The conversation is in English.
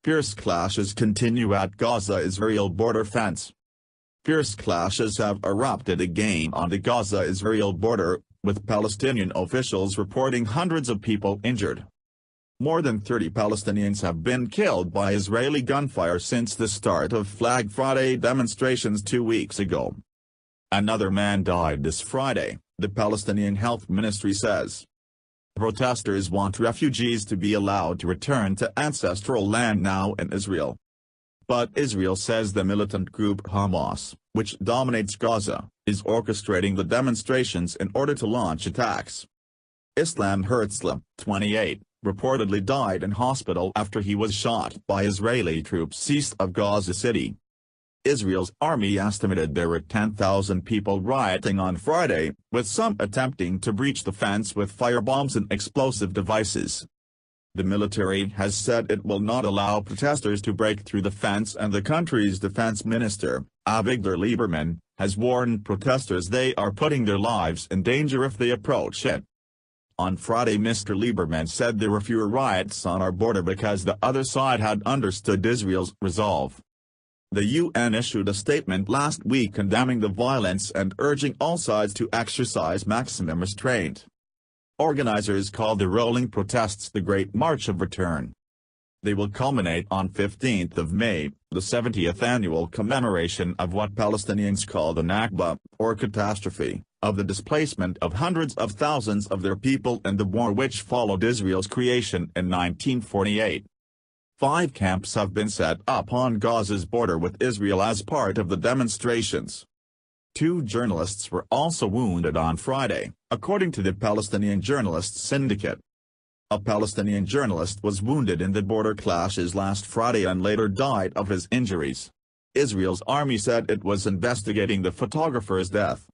Fierce clashes continue at Gaza-Israel border fence. Fierce clashes have erupted again on the Gaza-Israel border, with Palestinian officials reporting hundreds of people injured. More than 30 Palestinians have been killed by Israeli gunfire since the start of Flag Friday demonstrations 2 weeks ago. Another man died this Friday, the Palestinian Health Ministry says. Protesters want refugees to be allowed to return to ancestral land now in Israel. But Israel says the militant group Hamas, which dominates Gaza, is orchestrating the demonstrations in order to launch attacks. Islam Herzl, 28, reportedly died in hospital after he was shot by Israeli troops east of Gaza City. Israel's army estimated there were 10,000 people rioting on Friday, with some attempting to breach the fence with firebombs and explosive devices. The military has said it will not allow protesters to break through the fence, and the country's defense minister, Avigdor Lieberman, has warned protesters they are putting their lives in danger if they approach it. On Friday, Mr. Lieberman said there were fewer riots on our border because the other side had understood Israel's resolve. The UN issued a statement last week condemning the violence and urging all sides to exercise maximum restraint. Organizers called the rolling protests the Great March of Return. They will culminate on 15th of May, the 70th annual commemoration of what Palestinians call the Nakba, or catastrophe, of the displacement of hundreds of thousands of their people and the war which followed Israel's creation in 1948. 5 camps have been set up on Gaza's border with Israel as part of the demonstrations. 2 journalists were also wounded on Friday, according to the Palestinian Journalists Syndicate. A Palestinian journalist was wounded in the border clashes last Friday and later died of his injuries. Israel's army said it was investigating the photographer's death.